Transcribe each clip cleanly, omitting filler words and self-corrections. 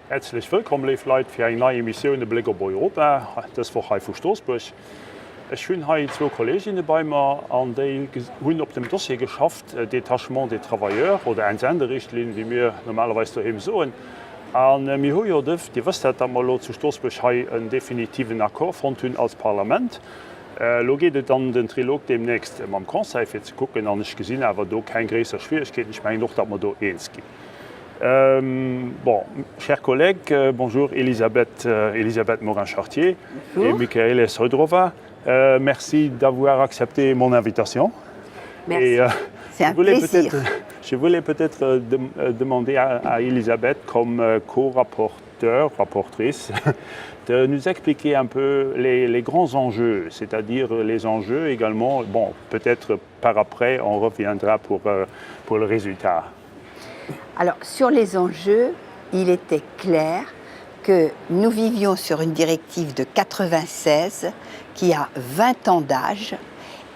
Herzlich willkommen, liebe Leute, für eine neue Emission der Blick auf Europa. Das war Heiko Stoßbusch. Ich habe heute zwei Kolleginnen bei mir, und die haben auf dem Dossier geschafft, Detachement des Travailleurs oder Entsenderichtlinie, wie wir normalerweise daheim sagen. Und wir haben ja die wisst, dass wir zu Stoßbusch einen definitiven Akkord gefunden als Parlament. Lo geht es dann den Trilog demnächst am Conseil zu gucken, und ich gesehen aber da keine größere Schwierigkeiten. Ich meine noch, dass wir da eins gibt. Bon, chers collègues, bonjour Elisabeth Morin-Chartier et Michaela Sodrova. Merci d'avoir accepté mon invitation. Merci. Et, c'est un plaisir. Je voulais peut-être demander à Elisabeth, comme rapportrice, de nous expliquer un peu les grands enjeux, c'est-à-dire les enjeux également. Bon, peut-être par après, on reviendra pour le résultat. Alors, sur les enjeux, il était clair que nous vivions sur une directive de 96 qui a 20 ans d'âge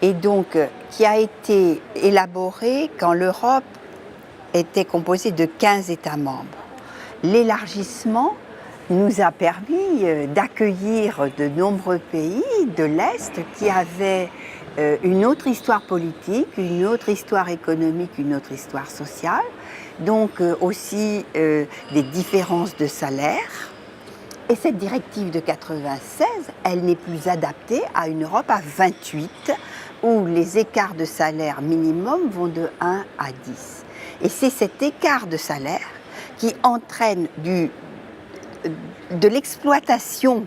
et donc qui a été élaborée quand l'Europe était composée de 15 États membres. L'élargissement nous a permis d'accueillir de nombreux pays de l'Est qui avaient une autre histoire politique, une autre histoire économique, une autre histoire sociale, donc aussi des différences de salaire. Et cette directive de 96, elle n'est plus adaptée à une Europe à 28, où les écarts de salaire minimum vont de 1 à 10. Et c'est cet écart de salaire qui entraîne de l'exploitation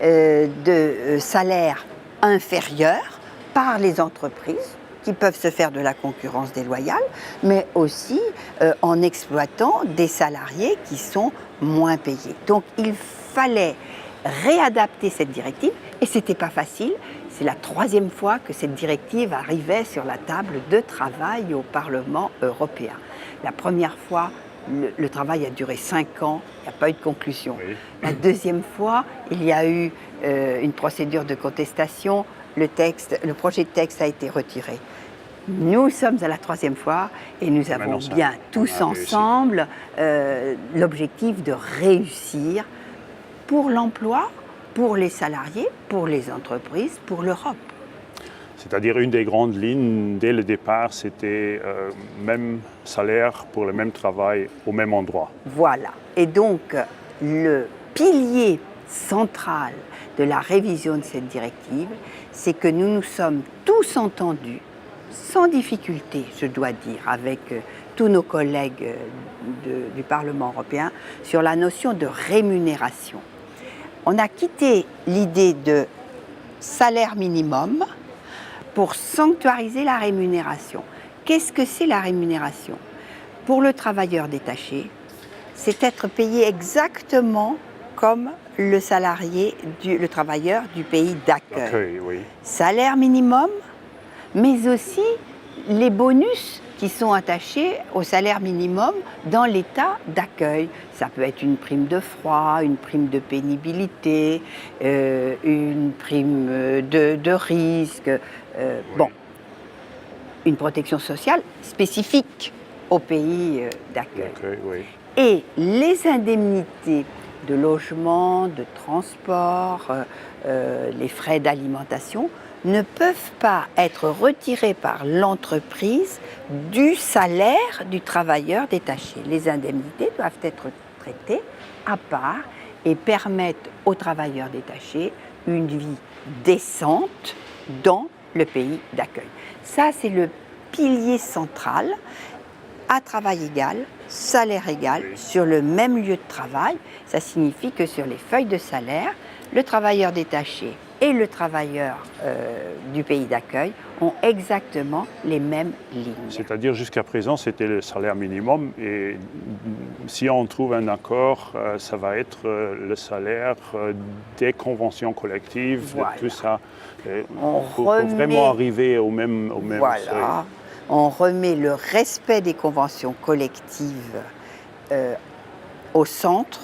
de salaires inférieurs par les entreprises qui peuvent se faire de la concurrence déloyale, mais aussi en exploitant des salariés qui sont moins payés. Donc il fallait réadapter cette directive et ce n'était pas facile. C'est la troisième fois que cette directive arrivait sur la table de travail au Parlement européen. La première fois, le travail a duré 5 ans, il n'y a pas eu de conclusion. Oui. La deuxième fois, il y a eu une procédure de contestation, le projet de texte a été retiré. Nous sommes à la troisième fois et nous avons bien tous ensemble l'objectif de réussir pour l'emploi, pour les salariés, pour les entreprises, pour l'Europe. C'est-à-dire une des grandes lignes dès le départ, c'était même salaire pour le même travail au même endroit. Voilà. Et donc le pilier central de la révision de cette directive, c'est que nous nous sommes tous entendus, sans difficulté, je dois dire, avec tous nos collègues du Parlement européen, sur la notion de rémunération. On a quitté l'idée de salaire minimum pour sanctuariser la rémunération. Qu'est-ce que c'est la rémunération? Pour le travailleur détaché, c'est être payé exactement comme le travailleur du pays d'accueil. Okay, oui. Salaire minimum, mais aussi les bonus qui sont attachés au salaire minimum dans l'état d'accueil. Ça peut être une prime de froid, une prime de pénibilité, une prime de risque, oui. Bon, une protection sociale spécifique au pays d'accueil. Okay, oui. Et les indemnités de logement, de transport, les frais d'alimentation ne peuvent pas être retirés par l'entreprise du salaire du travailleur détaché. Les indemnités doivent être traitées à part et permettent aux travailleurs détachés une vie décente dans le pays d'accueil. Ça, c'est le pilier central. À travail égal, salaire égal, sur le même lieu de travail. Ça signifie que sur les feuilles de salaire, le travailleur détaché et le travailleur du pays d'accueil ont exactement les mêmes lignes. C'est-à-dire jusqu'à présent, c'était le salaire minimum et si on trouve un accord, ça va être le salaire des conventions collectives, voilà. Tout ça. Pour vraiment arriver au même voilà. Seuil. On remet le respect des conventions collectives au centre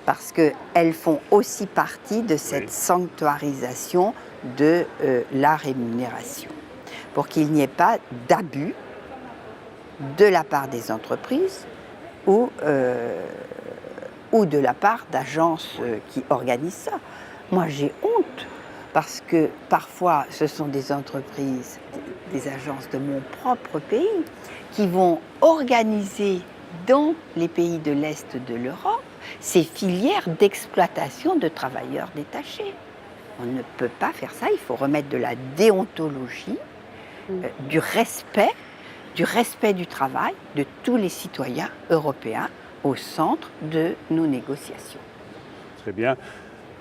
parce qu'elles font aussi partie de cette sanctuarisation de la rémunération. Pour qu'il n'y ait pas d'abus de la part des entreprises ou ou de la part d'agences qui organisent ça. Moi, j'ai honte parce que parfois, ce sont des entreprises, des agences de mon propre pays qui vont organiser dans les pays de l'Est de l'Europe ces filières d'exploitation de travailleurs détachés. On ne peut pas faire ça, il faut remettre de la déontologie, du respect du travail de tous les citoyens européens au centre de nos négociations. Très bien.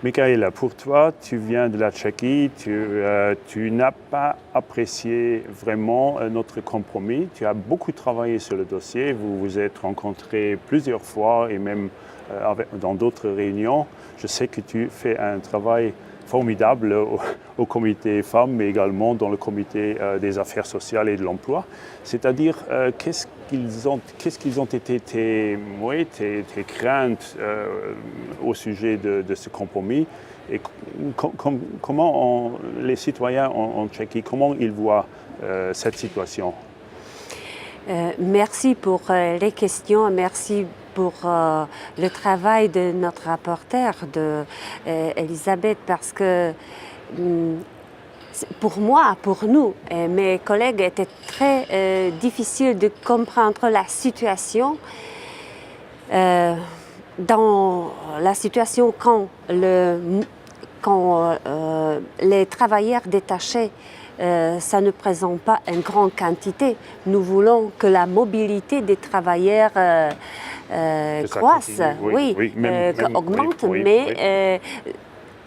Michaela, pour toi, tu viens de la Tchéquie, tu n'as pas apprécié vraiment notre compromis. Tu as beaucoup travaillé sur le dossier, vous vous êtes rencontrés plusieurs fois et même dans d'autres réunions. Je sais que tu fais un travail formidable au comité femmes, mais également dans le comité des affaires sociales et de l'emploi. C'est-à-dire, qu'est-ce qu'ils ont été tes craintes au sujet de ce compromis et comment les citoyens en Tchéquie, comment ils voient cette situation? Merci pour les questions, merci pour le travail de notre rapporteure, Elisabeth, parce que pour moi, pour nous, mes collègues, était très difficile de comprendre la situation. Dans la situation quand les travailleurs détachés ça ne présente pas une grande quantité. Nous voulons que la mobilité des travailleurs croisse, augmente, mais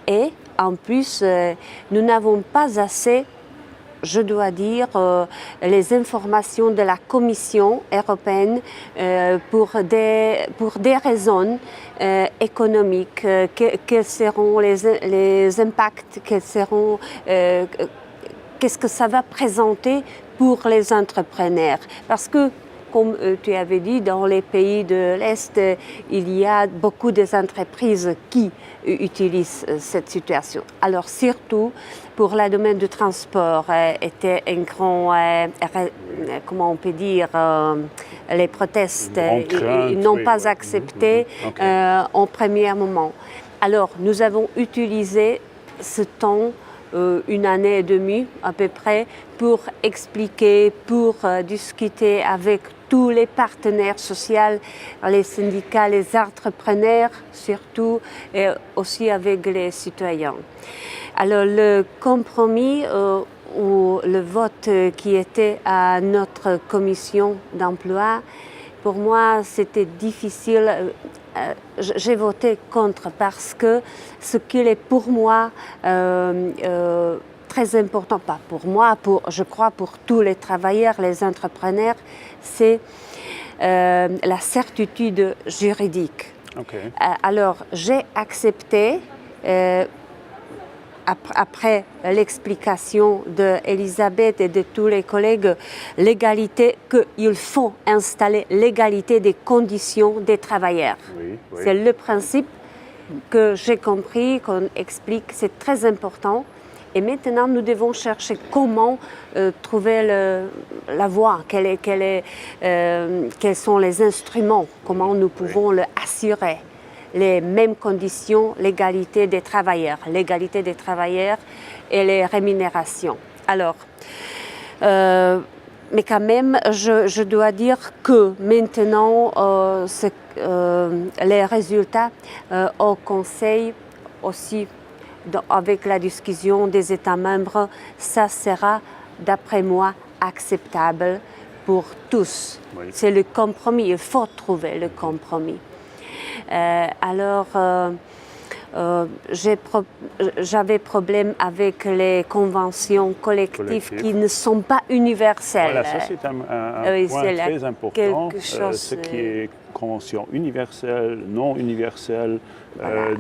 et en plus, nous n'avons pas assez, je dois dire, les informations de la Commission européenne pour des raisons économiques. Quels seront les impacts, qu'est-ce que ça va présenter pour les entrepreneurs? Parce que, comme tu avais dit, dans les pays de l'Est, il y a beaucoup d'entreprises qui utilisent cette situation. Alors surtout pour le domaine du transport, était un grand, comment on peut dire, les protestes, ils n'ont pas accepté en premier moment. Alors nous avons utilisé ce temps une année et demie à peu près pour expliquer, pour discuter avec tous les partenaires sociaux, les syndicats, les entrepreneurs surtout, et aussi avec les citoyens. Alors le compromis ou le vote qui était à notre commission d'emploi, pour moi c'était difficile. J'ai voté contre parce que ce qui est pour moi très important, pas pour moi, je crois pour tous les travailleurs, les entrepreneurs, c'est la certitude juridique. Okay. Alors j'ai accepté, après l'explication d'Elisabeth et de tous les collègues, l'égalité, qu'il faut installer l'égalité des conditions des travailleurs. Oui. C'est le principe que j'ai compris, qu'on explique, c'est très important. Et maintenant, nous devons chercher comment trouver la voie, quels sont les instruments, comment nous pouvons assurer. Les mêmes conditions, l'égalité des travailleurs et les rémunérations. Alors, mais quand même, je dois dire que maintenant, les résultats au Conseil aussi, avec la discussion des États membres, ça sera, d'après moi, acceptable pour tous. Oui. C'est le compromis, il faut trouver le compromis. Alors, j'avais problème avec les conventions collectives qui ne sont pas universelles. Voilà, ça c'est un point très important. Ce qui est convention universelle, non universelle, voilà.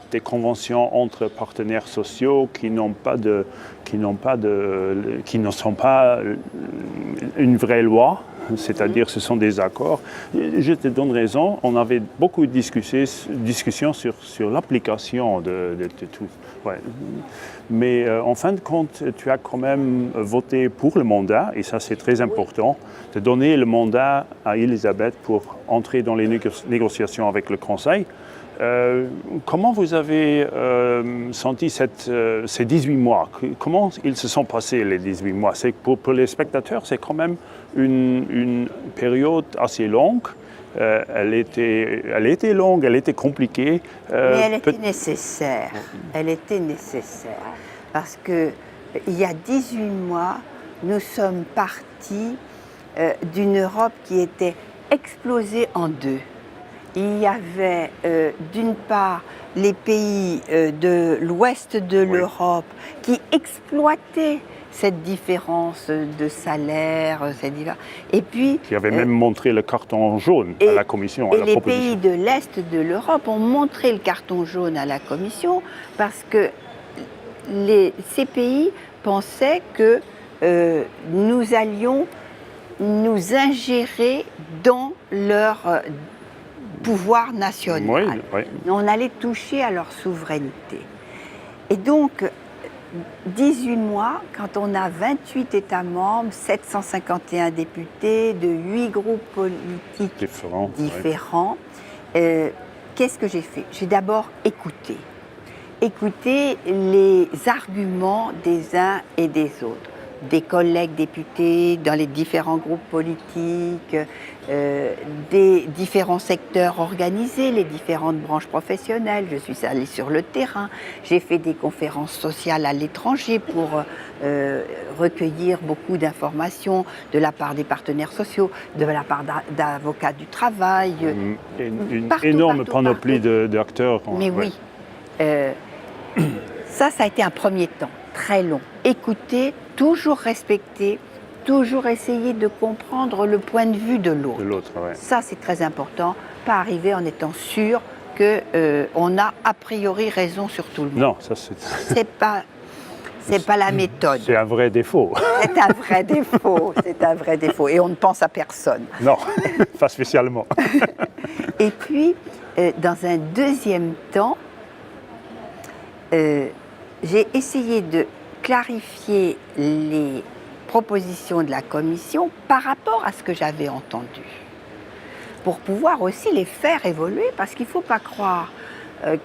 Des conventions entre partenaires sociaux qui ne sont pas une vraie loi. c'est-à-dire ce sont des accords. Je te donne raison, on avait beaucoup de discussions sur l'application de tout. Ouais. Mais en fin de compte, tu as quand même voté pour le mandat, et ça c'est très important, de donner le mandat à Elisabeth pour entrer dans les négociations avec le Conseil. Comment vous avez senti ces 18 mois? Comment ils se sont passés les 18 mois? C'est pour les spectateurs, c'est quand même une période assez longue. Elle était longue, elle était compliquée. Mais elle était nécessaire. Elle était nécessaire. Parce qu'il y a 18 mois, nous sommes partis d'une Europe qui était explosée en deux. Il y avait d'une part les pays de l'ouest de l'Europe qui exploitaient cette différence de salaire, et puis qui avait même montré le carton jaune à la Commission. Et les pays de l'est de l'Europe ont montré le carton jaune à la Commission parce que ces pays pensaient que nous allions nous ingérer dans leur pouvoir national. Oui, oui. On allait toucher à leur souveraineté. Et donc, 18 mois, quand on a 28 États membres, 751 députés, de 8 groupes politiques différents, qu'est-ce que j'ai fait? J'ai d'abord écouté les arguments des uns et des autres, des collègues députés dans les différents groupes politiques, des différents secteurs organisés, les différentes branches professionnelles. Je suis allée sur le terrain, j'ai fait des conférences sociales à l'étranger pour recueillir beaucoup d'informations de la part des partenaires sociaux, de la part d'avocats du travail. Une énorme panoplie d'acteurs. Mais oui. Ça a été un premier temps, très long. Écouter, toujours respecter, toujours essayer de comprendre le point de vue de l'autre. Ouais. Ça, c'est très important. Pas arriver en étant sûr qu'on a priori raison sur tout le monde. Non, ça c'est pas la méthode. C'est un vrai défaut. C'est un vrai défaut. C'est un vrai défaut. Et on ne pense à personne. Non, pas spécialement. Et puis, dans un deuxième temps, j'ai essayé de clarifier les propositions de la Commission par rapport à ce que j'avais entendu, pour pouvoir aussi les faire évoluer, parce qu'il ne faut pas croire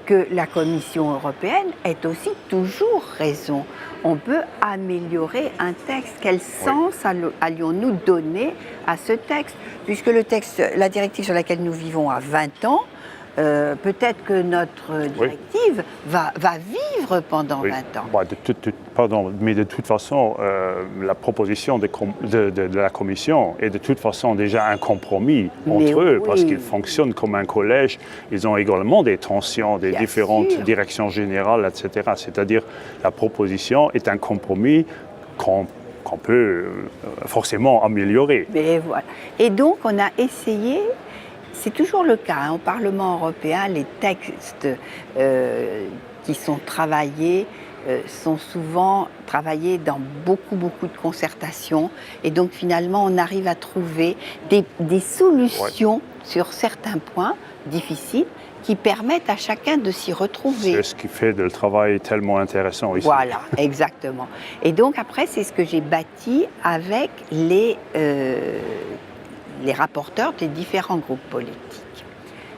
que la Commission européenne ait aussi toujours raison. On peut améliorer un texte. Quel sens allions-nous donner à ce texte? Puisque le texte, la directive sur laquelle nous vivons a 20 ans, peut-être que notre directive va vivre pendant 20 ans. Pardon, mais de toute façon, la proposition de la Commission est de toute façon déjà un compromis entre eux, parce qu'ils fonctionnent comme un collège. Ils ont également des tensions, des différentes directions générales, etc. C'est-à-dire, la proposition est un compromis qu'on peut forcément améliorer. Mais voilà. Et donc, on a essayé. C'est toujours le cas au Parlement européen, les textes qui sont travaillés sont souvent travaillés dans beaucoup de concertations, et donc finalement on arrive à trouver des solutions sur certains points difficiles qui permettent à chacun de s'y retrouver. C'est ce qui fait le travail tellement intéressant ici. Voilà, exactement. Et donc après, c'est ce que j'ai bâti avec les rapporteurs des différents groupes politiques,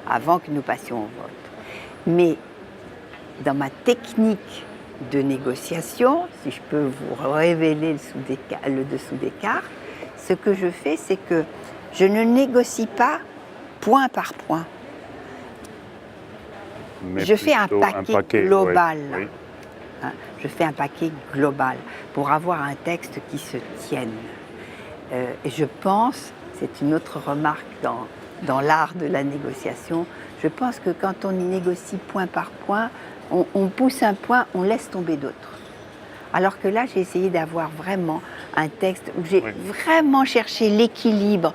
avant que nous passions au vote. Mais dans ma technique de négociation, si je peux vous révéler le dessous des cartes, ce que je fais, c'est que je ne négocie pas point par point. Mais je fais un paquet global. Oui. Hein, je fais un paquet global pour avoir un texte qui se tienne. Et je pense, c'est une autre remarque dans l'art de la négociation, je pense que quand on y négocie point par point, on pousse un point, on laisse tomber d'autres. Alors que là, j'ai essayé d'avoir vraiment un texte où j'ai vraiment cherché l'équilibre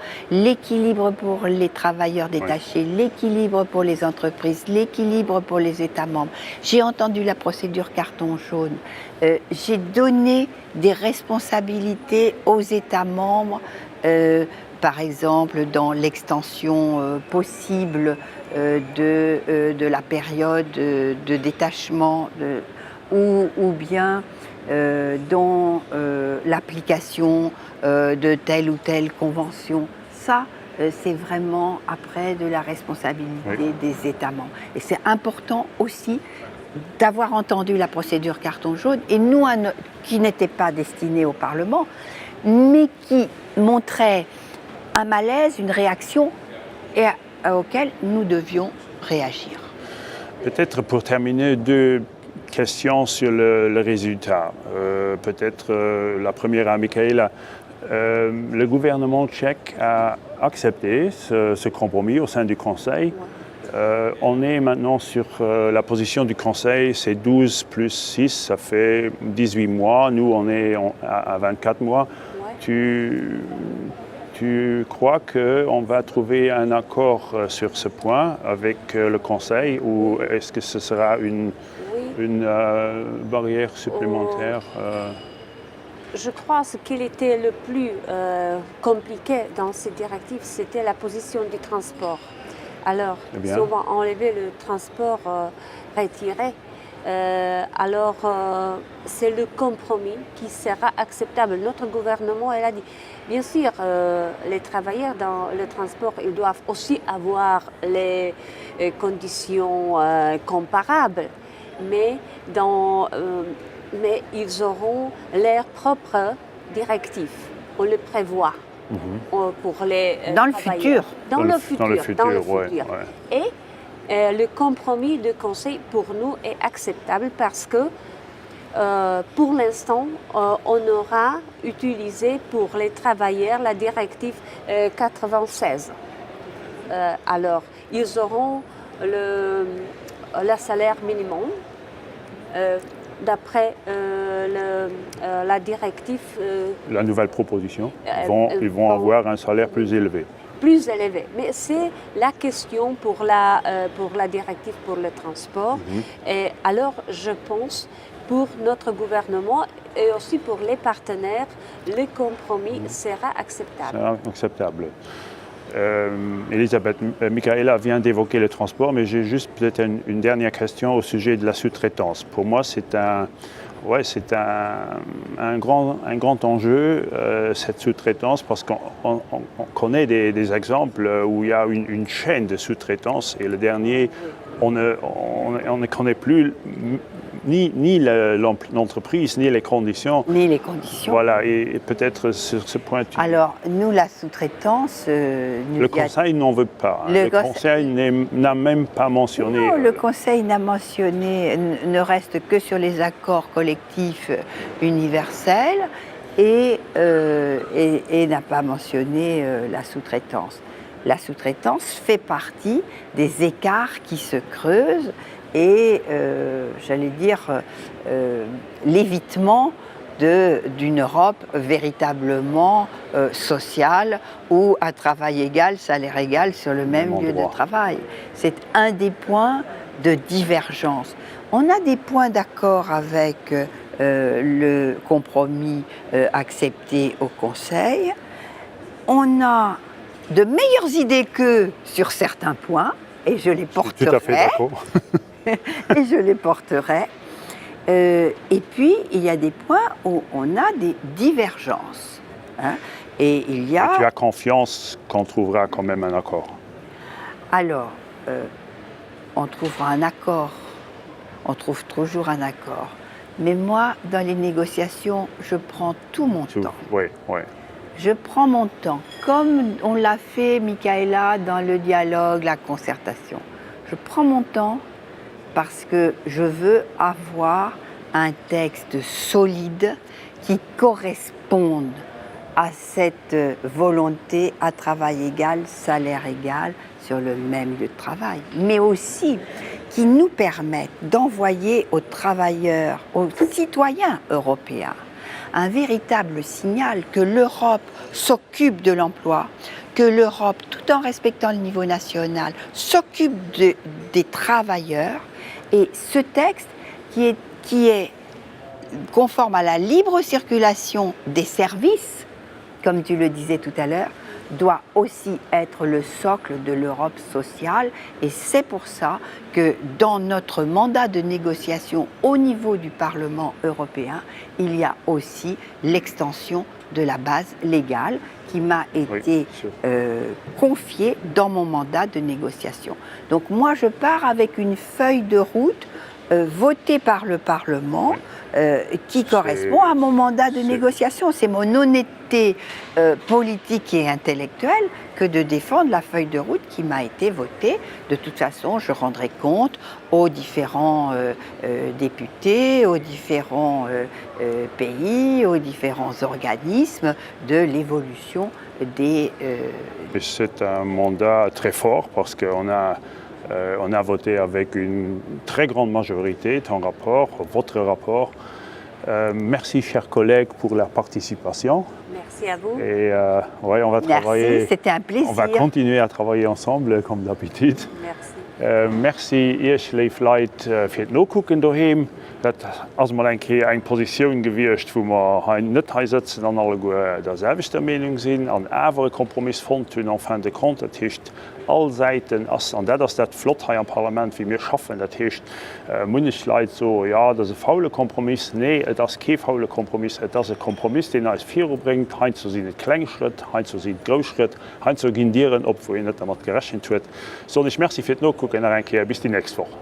pour les travailleurs détachés, l'équilibre pour les entreprises, l'équilibre pour les États membres. J'ai entendu la procédure carton jaune. J'ai donné des responsabilités aux États membres par exemple dans l'extension possible de la période de détachement ou bien dans l'application de telle ou telle convention. Ça, c'est vraiment après de la responsabilité des États membres. Et c'est important aussi d'avoir entendu la procédure carton jaune, et nous, qui n'était pas destinée au Parlement, mais qui montrait un malaise, une réaction auquel nous devions réagir. Peut-être pour terminer, 2 questions sur le résultat. Peut-être la première à Michaela. Le gouvernement tchèque a accepté ce compromis au sein du Conseil. On est maintenant sur la position du Conseil, c'est 12 plus 6, ça fait 18 mois. Nous, on est à 24 mois. Tu crois qu'on va trouver un accord sur ce point avec le Conseil, ou est-ce que ce sera une barrière supplémentaire? Je crois que ce qui était le plus compliqué dans cette directive, c'était la position du transport. Alors, si on va enlever le transport retiré, c'est le compromis qui sera acceptable. Notre gouvernement, elle a dit, bien sûr, les travailleurs dans le transport, ils doivent aussi avoir les conditions comparables, mais ils auront leur propre directive. On le prévoit. Pour les dans le futur. Dans le futur. Ouais. Et le compromis de Conseil pour nous est acceptable parce que pour l'instant, on aura utilisé pour les travailleurs la directive 96. Alors, ils auront le salaire minimum d'après la directive. La nouvelle proposition, ils vont avoir un salaire plus élevé. Plus élevé. Mais c'est la question pour la directive pour le transport. Et alors, je pense, pour notre gouvernement et aussi pour les partenaires, le compromis sera acceptable. Sera acceptable. Elisabeth, Michaela vient d'évoquer le transport, mais j'ai juste peut-être une dernière question au sujet de la sous-traitance. Pour moi, c'est un grand enjeu, cette sous-traitance, parce qu'on connaît des exemples où il y a une chaîne de sous-traitance, et le dernier, on ne connaît plus ni l'entreprise, ni les conditions. Voilà, et peut-être sur ce point... Alors, nous, la sous-traitance... le Conseil n'en veut pas. Le Conseil n'a même pas mentionné... Non, le Conseil n'a mentionné, ne reste que sur les accords collectifs universels et n'a pas mentionné la sous-traitance. La sous-traitance fait partie des écarts qui se creusent et, j'allais dire, l'évitement d'une Europe véritablement sociale où à travail égal, salaire égal sur le même lieu de travail. C'est un des points de divergence. On a des points d'accord avec le compromis accepté au Conseil. On a de meilleures idées qu'eux sur certains points, et je les porterai. Tout à fait d'accord. Et je les porterai. Et puis, il y a des points où on a des divergences. Et il y a... Et tu as confiance qu'on trouvera quand même un accord? Alors, on trouvera un accord. On trouve toujours un accord. Mais moi, dans les négociations, je prends tout mon temps. Oui. Je prends mon temps, comme on l'a fait, Michaela, dans le dialogue, la concertation. Je prends mon temps parce que je veux avoir un texte solide qui corresponde à cette volonté à travail égal, salaire égal sur le même lieu de travail, mais aussi qui nous permette d'envoyer aux travailleurs, aux citoyens européens, un véritable signal que l'Europe s'occupe de l'emploi, que l'Europe, tout en respectant le niveau national, s'occupe des travailleurs. Et ce texte qui est conforme à la libre circulation des services, comme tu le disais tout à l'heure, doit aussi être le socle de l'Europe sociale et c'est pour ça que dans notre mandat de négociation au niveau du Parlement européen, il y a aussi l'extension de la base légale qui m'a été confiée dans mon mandat de négociation. Donc moi je pars avec une feuille de route votée par le Parlement qui correspond à mon mandat de négociation. C'est mon honnêteté politique et intellectuelle que de défendre la feuille de route qui m'a été votée. De toute façon, je rendrai compte aux différents députés, aux différents pays, aux différents organismes de l'évolution des... C'est un mandat très fort parce qu'on a voté avec une très grande majorité ton rapport, votre rapport. Merci, chers collègues, pour la participation. Merci à vous. Et ouais, on va travailler. Merci, c'était un plaisir. On va continuer à travailler ensemble, comme d'habitude. Merci. Merci, ich leef Leiit fir d Nokucken doheem. Dat ass mal enke eng Positionioun gewircht, wo man ha net heisetzen an alle go der selvichter Menung sinn, an awere Kompromiss fond hunn an fan de Kont, dat hicht all Seiten ass an dat ass dat Flot ha am Parlament wie mir schaffen, dat hicht Munnech Leiit so ja dat se faule Kompromiss, nee, et ass ke faule Kompromiss, et ass e Kompromiss, den als Viro bringt, hein zu sinn et Kklengschritt, hein zu sinn Groschritt, hein zu gindieren, op wo mat gerechen huet. So ich Merci fir d Nokucken enke bis die nächste Woche.